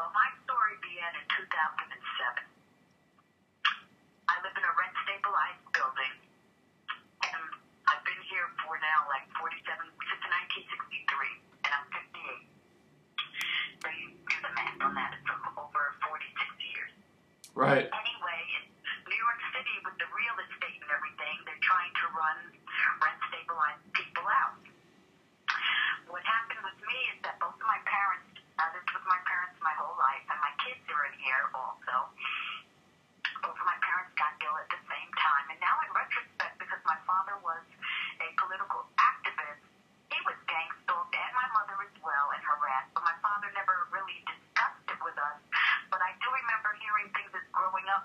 Well, my story began in 2007. I live in a rent-stabilized building, and I've been here for now like 47, since 1963, and I'm 58. So you do the math on that. It's over 46 years. Right. Anyway, in New York City, with the real estate and everything, they're trying to run rent-stabilized people out. What happened with me is that both of my parents, I lived with my parents my whole life, and my kids are in here also. Both of my parents got ill at the same time. And now in retrospect, because my father was a political activist, he was gang-stalked, and my mother as well, and harassed. But my father never really discussed it with us. But I do remember hearing things as growing up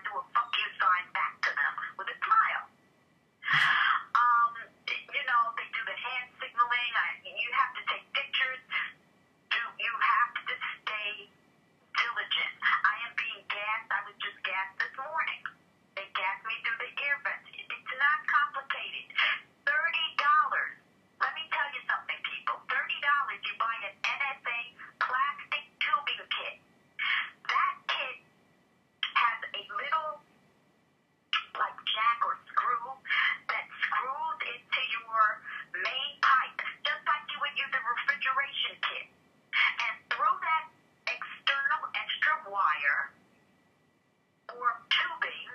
do a fuck you sign back to them with a smile. They do the hand signaling. You have to take pictures. You have to stay diligent. I am being gassed. I was just gassed this morning. They gassed me through the ear vents. It's not complicated. $30. Let me tell you something, people. $30, you buy an NSA plastic tubing kit. That kit has a little, like, jack or screw that screws into your main pipe, just like you would use a refrigeration kit. And through that external extra wire or tubing,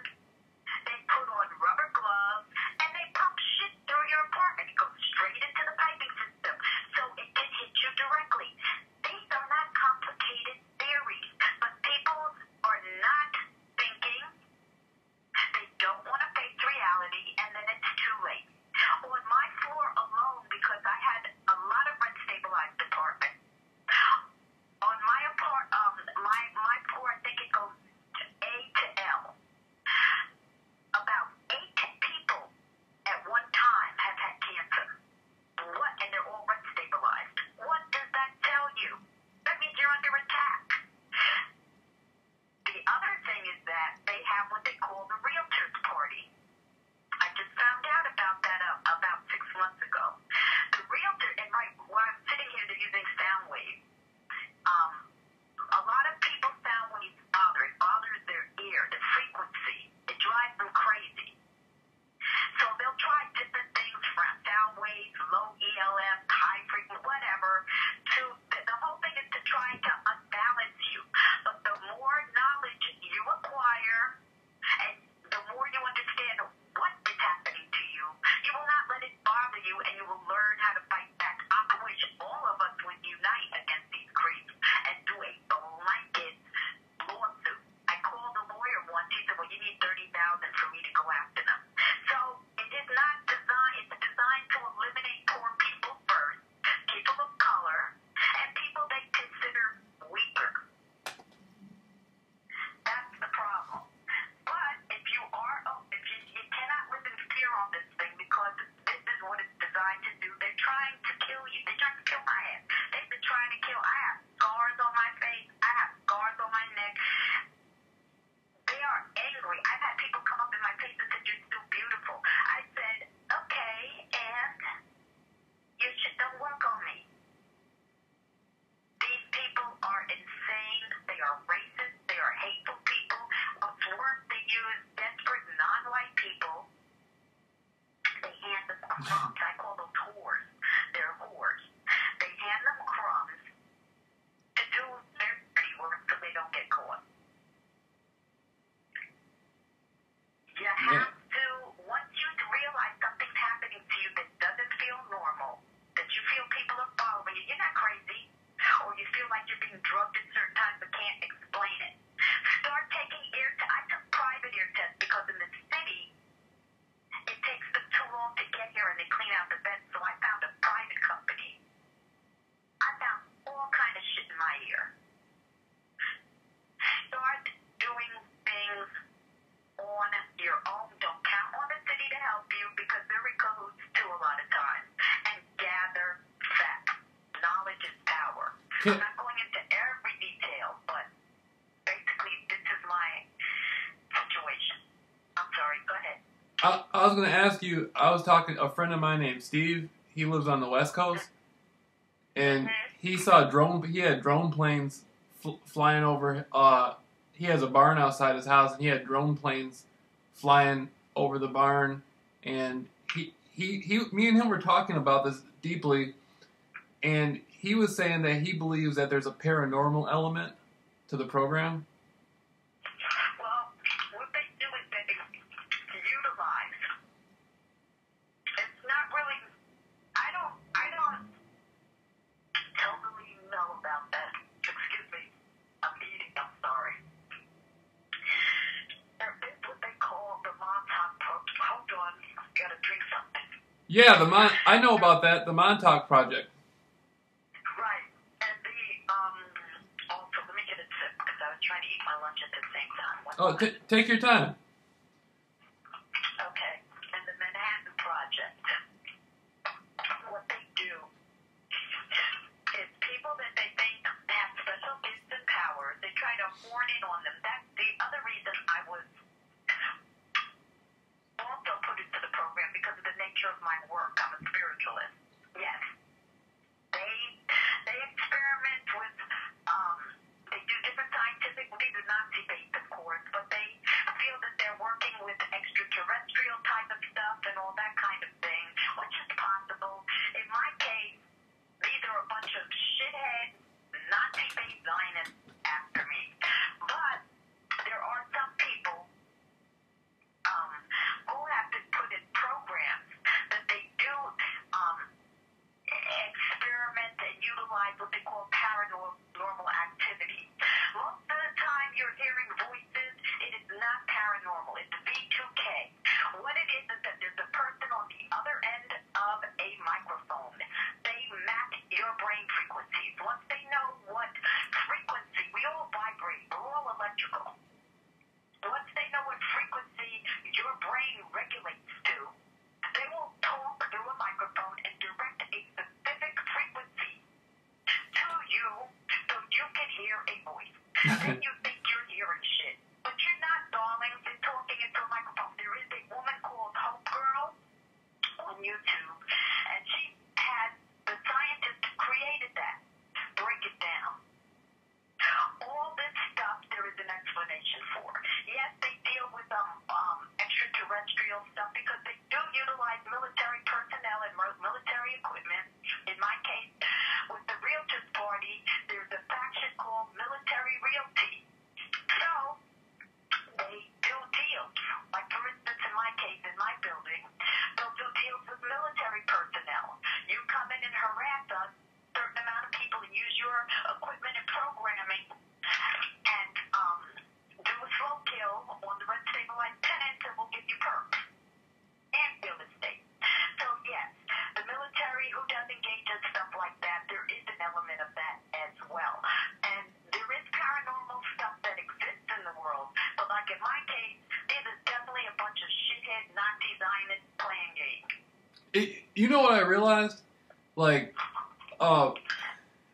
they put on rubber gloves and they pump shit through your apartment. It goes straight into the piping system so it can hit you directly. These are not complicated theories, but people are not thinking. They don't want to face reality, and then it's too late. On my floor alone, because I had a lot of rent-stabilized apartments, on my floor, I think it goes A to L. About 8 people at one time have had cancer. And they're all rent-stabilized. What does that tell you? That means you're under attack. The other thing is that they have what they call the realtors party. I just found out about that about 6 months ago. The realtor, and while I'm sitting here, they're using sound waves. A lot of people sound waves bother. It bothers their ear, the frequency. It drives them crazy. So they'll try different things from sound waves, low ELF, high frequency, whatever. The whole thing is to try to unbalance you. But the more knowledge you acquire, and the more you understand what is happening to you, you will not let it bother you, and you will learn how to fight back. I wish all of us would unite against these creeps and do a lawsuit. I called a lawyer once. He said, well, you need $30,000 for me to go after them. So it is not designed. It's designed to eliminate poor people first, people of color, and people they consider weaker. That's the problem. But if you cannot live in fear on this thing, because this is what it's designed to do. They're trying to kill you. They're trying to kill my ass. They've been trying to kill. I have scars on my face. I have scars on my neck. They are angry. I've had people come up in my face and said, you're still beautiful. I said, okay, and you should don't work on me. These people are insane. They are racist. They are hateful people. What's worse, they use desperate non-white people. They hand them crumbs. I call those whores. They're whores. They hand them crumbs to do their dirty work so they don't get caught. You have to, once you realize something's happening to you that doesn't feel normal, that you feel people are following you, you're not crazy, or you feel like you're being drugged at certain times but can't explain it. Start taking ear tests. I took private ear tests because in the city, it takes them too long to get here and they clean out the vents, so I found a private company. I found all kind of shit in my ear. Start doing things on your own. Don't count on the city to help you because they're in cahoots too a lot of times. And gather facts. Knowledge is power. I'm not going into every detail, but basically this is my situation. I'm sorry, go ahead. I was going to ask you, I was talking to a friend of mine named Steve. He lives on the West Coast. And he had drone planes flying over. He has a barn outside his house, and he had drone planes flying over the barn. And me and him were talking about this deeply, and he was saying that he believes that there's a paranormal element to the program. Well, what they do is they utilize. It's not really. I don't totally know about that. Excuse me. I'm eating. I'm sorry. There is what they call the Montauk Project. Hold on. I've got to drink something. Yeah, I know about that. The Montauk Project. Right. And also, let me get a sip because I was trying to eat my lunch at the same time. 1 Oh, take your time. Okay. And the Manhattan Project. What they do is people that they think have special gifts and powers, they try to horn in on them. That's the other reason I was also put into the program, because of the nature of my work. I'm a spiritualist. Yes. They experiment with, they do different scientific, these are Nazi-based, of course, but they feel that they're working with extraterrestrial type of stuff and all that kind of thing, which is possible. In my case, these are a bunch of shithead, Nazi-based Zionists after me. But there are some people who have been put in programs that they do experiment and utilize what they call paranormal activity. Most of the time you're hearing voices, it is not paranormal. It's V2K. What it is that there's a person on the other end of a microphone. They map your brain frequencies. Once they know what frequency, we all vibrate, we're all electrical. Once they know what frequency your brain regulates to, they will talk through a microphone and direct a specific frequency to you so you can hear a voice. Then you think you're hearing shit. But you're not, darling. They're talking into a microphone. There is a woman called Hope Girl on YouTube, and she had, the scientist created that. Break it down. All this stuff there is an explanation for. Yes, they deal with extraterrestrial stuff because they do utilize military personnel and military equipment. In my case, with the Realtors Party, there's a faction called Military Realty. So they do deals. Like, for instance, in my case, in my building, they'll do deals with military personnel. You come in and harass us, certain amount of people, and use your equipment and programming, and do a slow kill on the rent stabilized tenants, and we'll give you perks and real estate. So yes, the military who does engage in stuff like that, there is an element of that as well. And there is paranormal stuff that exists in the world, but like in my case, this is definitely a bunch of shithead Nazi Zionists playing games. You know what I realized? Like,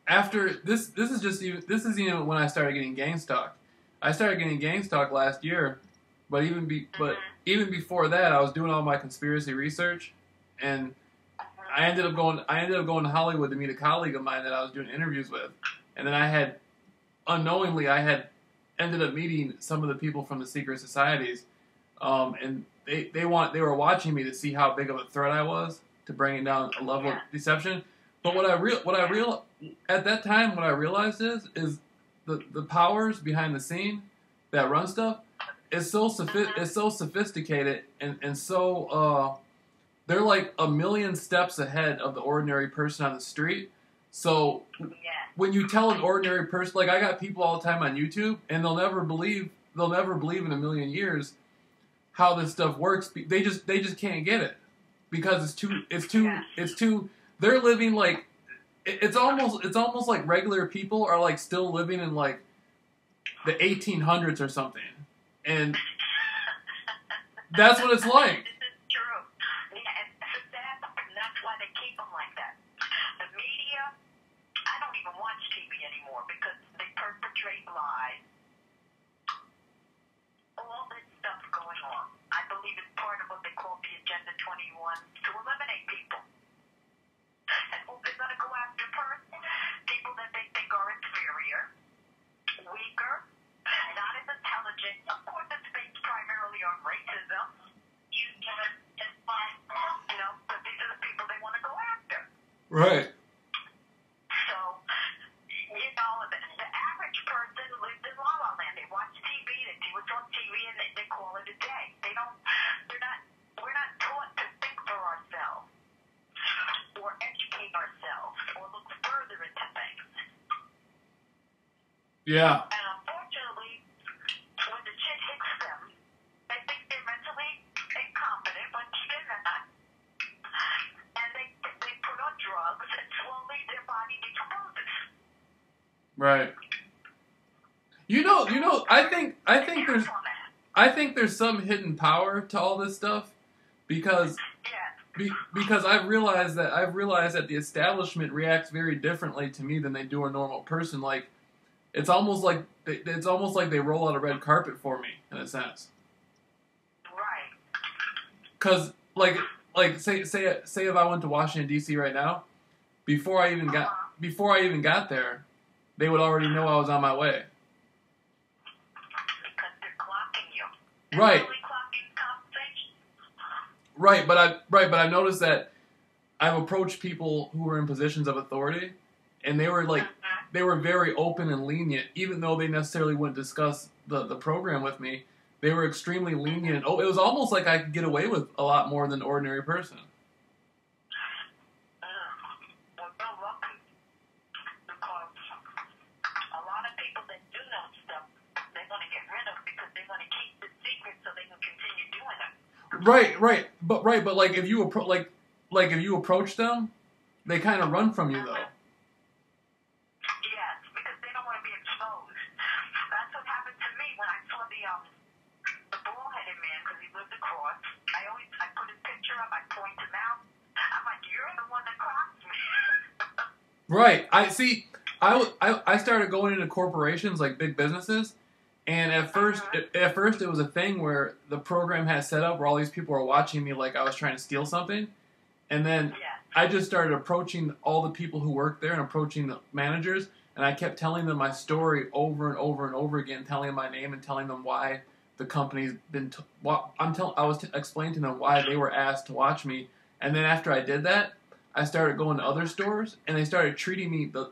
after this is even when I started getting gang stalked. I started getting gang stalked last year, but even before that, I was doing all my conspiracy research, and I ended up going to Hollywood to meet a colleague of mine that I was doing interviews with, and then I had ended up meeting some of the people from the secret societies, and they were watching me to see how big of a threat I was to bringing down a level of deception. But what I at that time, what I realized is the powers behind the scene that run stuff is so sophisticated and so they're like a million steps ahead of the ordinary person on the street. So when you tell an ordinary person, like I got people all the time on YouTube, and they'll never believe in a million years how this stuff works. They just can't get it because it's too. They're living like it's almost like regular people are like still living in like the 1800s or something, and that's what it's like. This is true. Yeah, and that's why they keep them like that. The media, I don't even watch TV anymore because they perpetrate lies. All this stuff's going on. I believe it's part of what they call the Agenda 21 to eliminate people. And who they're going to go after first? People that they think are inferior, weaker, not as intelligent. Of course, it's based primarily on racism. But these are the people they want to go after. Right. So, the average person lives in La La Land. They watch TV, they see what's on TV, and they call it a day. We're not taught to think for ourselves, or educate ourselves, or look further into things. Yeah. And unfortunately, when the shit hits them, they think they're mentally incompetent, but they're not. And they put on drugs, and slowly their body decomposes. Right. I think there's I think there's some hidden power to all this stuff because because I've realized that the establishment reacts very differently to me than they do a normal person. Like it's almost like they roll out a red carpet for me in a sense. Right. Because say if I went to Washington D.C. right now, before I even got there, they would already know I was on my way. Because they're clocking you. Right. Really clocking conversation. Right, but I've noticed that I've approached people who were in positions of authority, and they were they were very open and lenient, even though they necessarily wouldn't discuss the program with me. They were extremely lenient. Oh, it was almost like I could get away with a lot more than an ordinary person. Well, you're lucky. Because a lot of people that do know stuff, they're going to get rid of because they're going to keep the secret so they can continue doing it. But like if you if you approach them, they kind of run from you though. Yes, because they don't want to be exposed. That's what happened to me when I saw the bald-headed man because he lived across. I put his picture up. I point him out. I'm like, you're the one that crossed me. Right. I see. I started going into corporations like big businesses, and at first it was a thing where the program had set up where all these people were watching me like I was trying to steal something, and then I just started approaching all the people who worked there and approaching the managers, and I kept telling them my story over and over and over again, telling them my name and telling them why the company's been. I was explaining to them why they were asked to watch me, and then after I did that, I started going to other stores, and they started treating me. The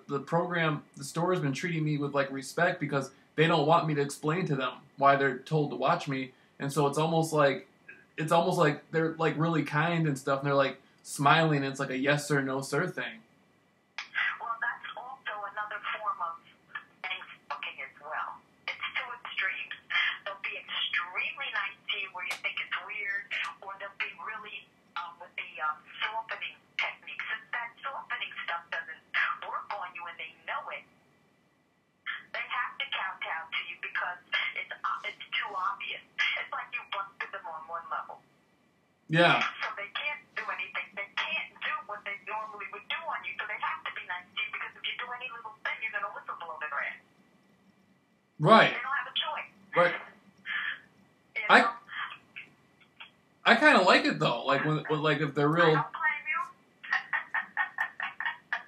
store has been treating me with like respect because they don't want me to explain to them why they're told to watch me, and so it's almost like they're like really kind and stuff, and they're like smiling. And it's like a yes sir, no sir thing. Well, that's also another form of Facebooking as well. It's two extremes. They'll be extremely nice to you where you think it's weird, or they'll be really with the softening techniques. Since that softening stuff doesn't work on you and they know it, they have to kowtow to you because it's too obvious. It's like you busted them on one level. Yeah. So they can't do anything. They can't do what they normally would do on you, so they have to be nice to you because if you do any little thing, you're going to whistleblow their ass. Right. They don't have a choice. Right. You know? I kind of like it though. Like when like if they're real. I don't blame you.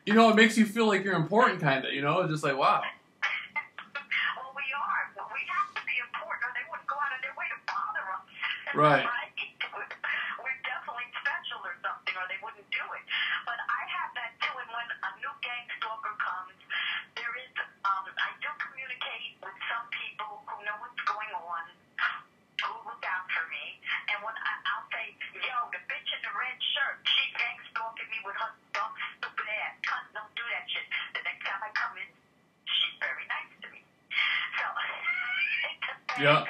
You know, it makes you feel like you're important, kind of. You know, it's just like wow. Well, we are. Well, we have to be important, or they wouldn't go out of their way to bother us. Right. We're definitely special or something, or they wouldn't do it. But I have that too, and when a new gang stalker comes, there is, I do communicate with some people who know what's going on, who look out for me, and when I'll say, yo, the bitch in the red shirt, she gang stalking me with her dumb, stupid ass. Cunt, don't do that shit. The next time I come in, she's very nice to me. So, Yeah.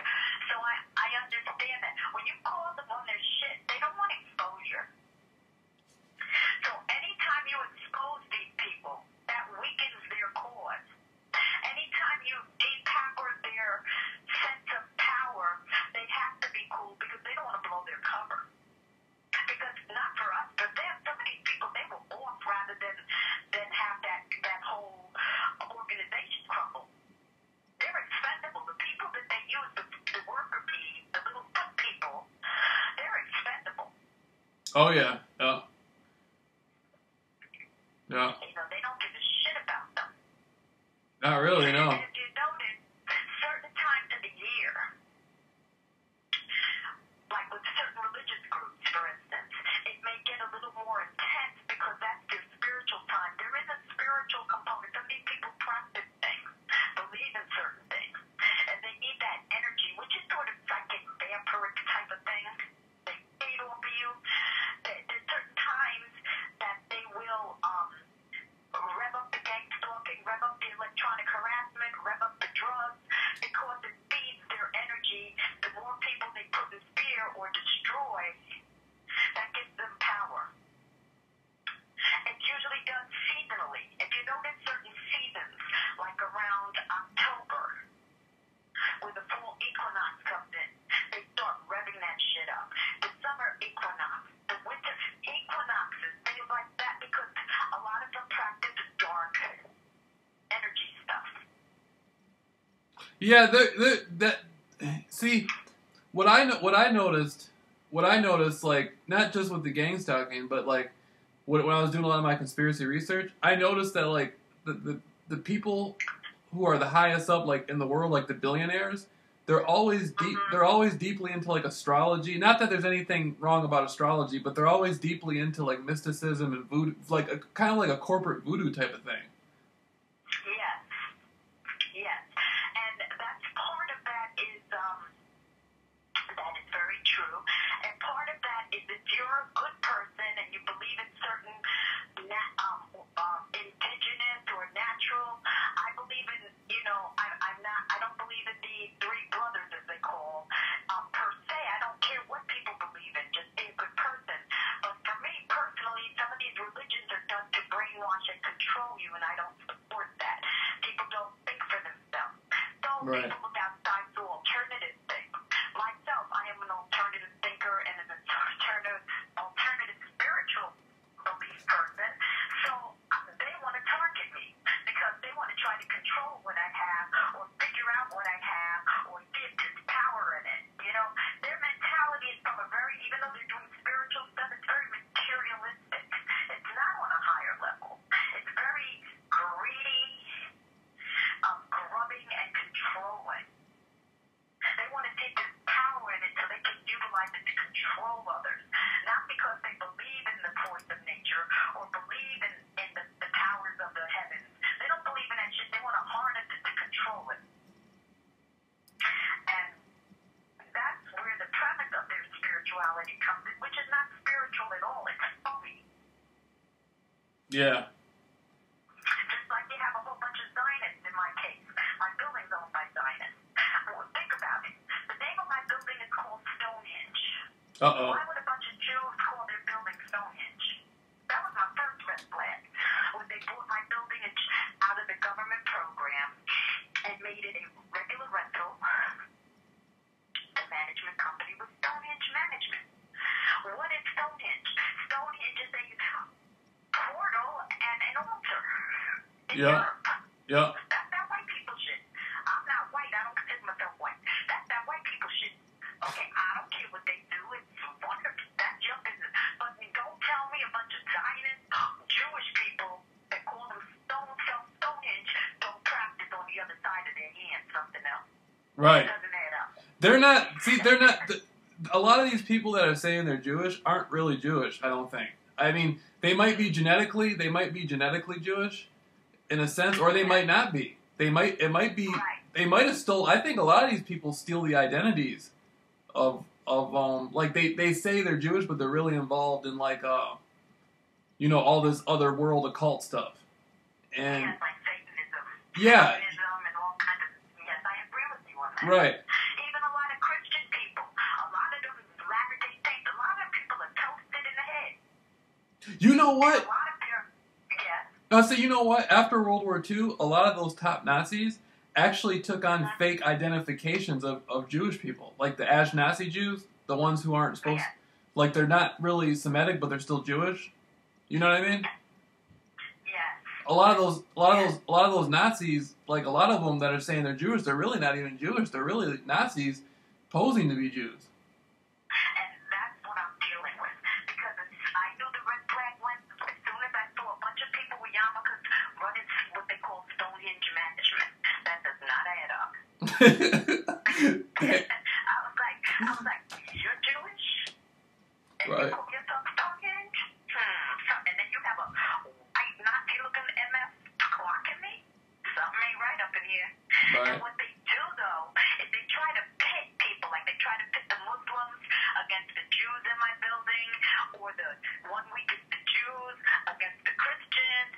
so I understand that. When you call them on their shit, they don't want exposure. So anytime you expose these people, that weakens their cause. Anytime you depower their sense of power, they have to be cool because they don't want to blow their cover. Because not for us, but them, some of these people, they will off rather than have that whole organization crumble. They're expendable. The people that they use, the worker bees, the little foot people, they're expendable. Oh yeah. Yeah. Yeah. You know, they don't give a shit about them. Not really, no. And if you notice, certain times of the year, like with certain religious groups, for instance, it may get a little more intense because that's their spiritual time. There is a spiritual component. Some of these people practice things, believe in certain things, and they need that energy, which is sort of psychic, vampiric type of thing. They feed off of you. There's certain times that they will rev up the gang stalking, rev up the electronic harassment, Yeah, that. See, what I noticed, like not just with the gang stalking, but like when I was doing a lot of my conspiracy research, I noticed that like the people who are the highest up like in the world, like the billionaires, they're always deeply into like astrology. Not that there's anything wrong about astrology, but they're always deeply into like mysticism and voodoo, like kind of like a corporate voodoo type of thing. Yes, yes, and that's part of that is very true, and part of that is if you're a good person and you believe in certain indigenous or natural. I believe in, I don't believe in the three brothers as they call per se. I don't care what people believe in, just be a good person. But for me personally, some of these religions are done to brainwash and control you, and I don't support that. People don't think for themselves. So Right. people look outside to alternative things. Myself, I am an alternative thinker and an alternative spiritual belief person. So they want to target me because they want to try to control what I have or figure out what I have or give this power in it. Their mentality is from even though they're doing spiritual stuff, it's very materialistic. It's not on a higher level. It's very greedy, grubbing, and controlling. They want to take this power in it so they can utilize it to control others. Not because they believe in the force of nature or believe in the powers of the heavens. They don't believe in that shit. They want to harness it to control it. And that's where the premise of their spirituality comes in, which is not spiritual at all. It's phony. Yeah. Just like you have a whole bunch of Zionists in my case. My building's owned by Zionists. Well, think about it. The name of my building is called Stonehenge. Uh-oh. Why would a bunch of Jews call their building Stonehenge? That was my first red flag. When they bought my building out of the government program and made it a regular rental, the management company was Stonehenge Management. What is Stonehenge? Stonehenge is a portal and an altar in Europe. Yeah. That's that white people shit. I'm not white. I don't consider myself white. That's that white people shit. Okay, I don't care what they do. It's wonderful. That's your business. But don't tell me a bunch of Zionist Jewish people that call themselves Stonehenge don't practice on the other side of their hand something else. Right. It doesn't add up. They're not. See, they're not. A lot of these people that are saying they're Jewish aren't really Jewish. I don't think. I mean, they might be genetically Jewish, in a sense, or they might not be. It might be. Right. They might have stole. I think a lot of these people steal the identities of like they say they're Jewish, but they're really involved in like all this other world occult stuff. And Yeah, like Satanism. yeah, Satanism and all kinds of. Yes, I agree with you on that. right. Even a lot of Christian people, a lot of them Latter-day Saints, a lot of people are toasted in the head. You know what? A lot of their, yes. So you know what? After World War II, a lot of those top Nazis actually took on fake identifications of Jewish people, like the Ashkenazi Jews, the ones who aren't supposed, like they're not really Semitic, but they're still Jewish. You know what I mean? Yes. A lot of those Nazis, like a lot of them that are saying they're Jewish, they're really not even Jewish. They're really Nazis posing to be Jews. And that's what I'm dealing with. Because I knew the red flag went as soon as I saw a bunch of people with yarmulkes running what they call Stonehenge Management. That does not add up. I was like, you're Jewish? And Right. you call yourself Stonehenge? And then you have a white Nazi-looking MF clocking me? Something ain't right up in here. Right. And what they do, though, is they try to pit people. Like they try to pit the Muslims against the Jews in my building, or the 1 week it's the Jews against the Christians.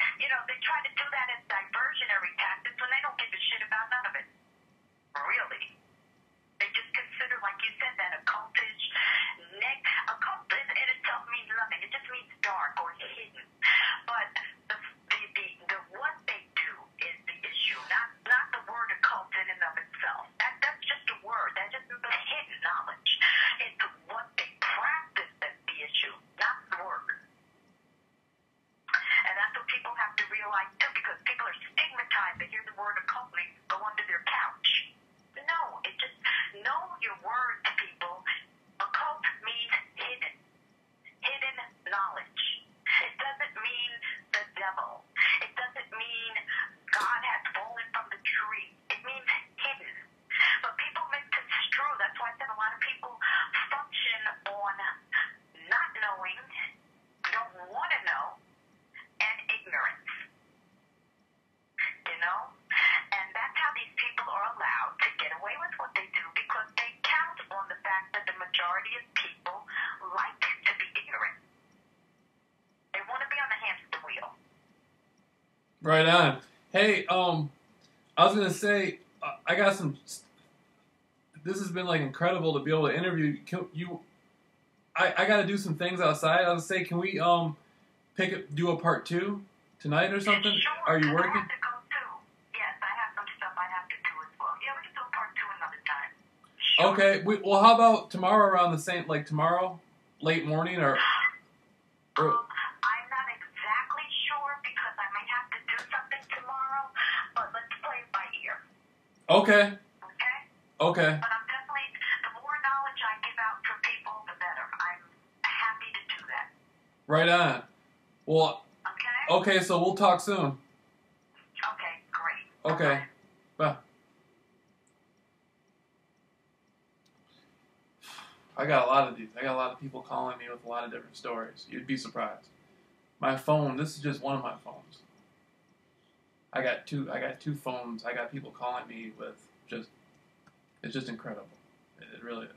They try to do that as diversionary tactics when they don't give a shit about none of it. Really. They just consider, like you said, that occultish. Occult in itself means nothing. It just means dark or hidden. But the what they do is the issue, not the word occult in and of itself. That's just a word. That just means hidden knowledge. It's what they practice Right on. Hey, I was gonna say, I got some. This has been like incredible to be able to interview you. I got to do some things outside. I was gonna say, can we do a part 2 tonight or something? Sure. Are you I working? have to go too. Yes, I have some stuff I have to do as well. Yeah, we can do part 2 another time. Sure. Okay. Well, how about tomorrow around the same, like tomorrow, late morning or? I'm not exactly sure because I might have to do something tomorrow, but let's play it by ear. Okay. Okay? Okay. But I'm definitely, the more knowledge I give out for people, the better. I'm happy to do that. Right on. Well, Okay? okay. So we'll talk soon. Okay, great. Okay. Bye. I got a lot of these. I got a lot of people calling me with a lot of different stories. You'd be surprised. My phone. This is just one of my phones. I got two phones. I got people calling me with just. It's just incredible. It really is.